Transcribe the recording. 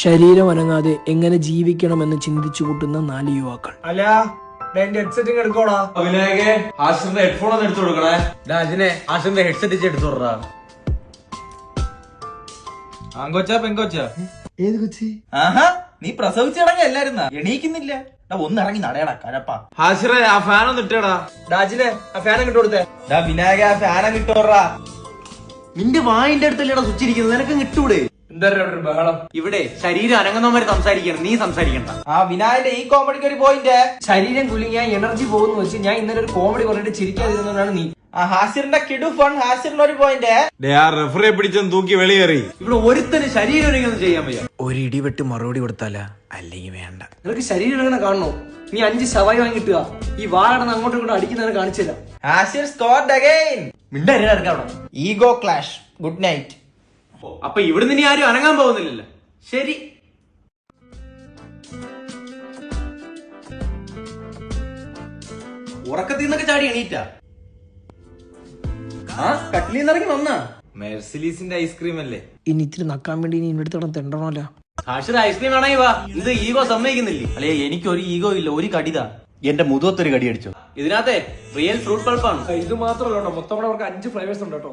ശരീരം അനങ്ങാതെ എങ്ങനെ ജീവിക്കണമെന്ന് ചിന്തിച്ചു കൂട്ടുന്ന 4 യുവാക്കൾ. അല്ല ഹെഡ്സെറ്റ് എടുക്കോടാ. ഹാഷിറിന്റെ ഹെഡ്ഫോൺ ഒന്ന് എടുത്തു കൊടുക്കണേ. അതിനെ ഹാഷിറിന്റെ ഹെഡ്സെറ്റ് എടുത്തു കൊടുറാ. ആങ്കൊച്ചാ പെങ്കൊച്ചാ? ഏത് കൊച്ചി? ആഹാ, നീ പ്രസവിച്ചിറങ്ങി എല്ലാരുന്നാ എണീക്കുന്നില്ല. ഒന്നിറങ്ങി നടയടാ കഴപ്പാ. ഹാഷിറെ ആ ഫാൻ ഒന്ന് ഇട്ടേടാ. രാജിലെ ആ ഫാൻ അങ്ങോട്ട് കൊടുത്തേ. വിനായക ആ ഫാൻ അങ്ങ് ഇട്ടോറാ. നിന്റെ വായിന്റെ അടുത്തല്ലേടാ സ്വിച്ച് ഇരിക്കുന്നത്, നിനക്ക് കിട്ടൂടെ? എന്താ ബഹളം? ഇവിടെ ശരീരം അനങ്ങുന്നവര് സംസാരിക്കണം, നീ സംസാരിക്കണ്ട. ആ വിനായന്റെ ഈ കോമഡിക്ക് ഒരു പോയിന്റ്. ശരീരം കുലുങ്ങിയ എനർജി പോകുന്നു വെച്ച് ഞാൻ ഇന്നലെ ഒരു കോമഡി പറഞ്ഞിട്ട് ചിരിക്കാതിരുന്നതാണ് നീ. ആ ഹാസിറിന്റെ കിടു ഫൺ, ഹാസിറിന്റെ ഒരു പോയിന്റ്. റെഫറിയെ പിടിച്ചൊന്ന് തൂക്കി വെളിയേറി. ഇവിടെ ഒരുത്തന് ശരീരം ചെയ്യാൻ വയ്യ. ഒരു ഇടിവെട്ട് മറുപടി കൊടുത്താല, അല്ലെങ്കിൽ വേണ്ട. നിനക്ക് ശരീരം എങ്ങനെ കാണണോ? നീ 5 ശവായി വാങ്ങിട്ടുക ഈ വാടന്ന് അങ്ങോട്ടും ഇങ്ങോട്ടും അടിക്കുന്നതിന് കാണിച്ചില്ല. ഹാസിർ scored again. Ego clash. Good night. അപ്പൊ ഇവിടുന്ന് ഇനി ആരും അനങ്ങാൻ പോകുന്നില്ലല്ലോ. ശരി. ഉറക്കത്തിൽ നിന്നൊക്കെ ചാടി എണീറ്റാ? ആ കട്ടിലിൽ നിന്നിറങ്ങി വന്നാ? മെർസിലീസിന്റെ ഐസ്ക്രീം അല്ലേ? ഇനി ഇത്തിരി നക്കാൻ വേണ്ടി ഇനി ഇവിടുത്തെ തെണ്ടണല്ലോ. ഹാഷിർ ഐസ്ക്രീം വേണമെങ്കിൽ വാ. ഇത് ഈഗോ സമ്മതിക്കുന്നില്ലേ? അല്ലേ എനിക്കൊരു ഈഗോ ഇല്ല. ഒരു കടിത എന്റെ മുതുവത്തൊരു കടി അടിച്ചു. ഇതിനകത്തെ റിയൽ ഫ്രൂട്ട് പൾപ്പാണ്. ഇത് മാത്രമല്ല, മൊത്തം അവർക്ക് 5 ഫ്ലേവേഴ്സ് ഉണ്ട് കേട്ടോ.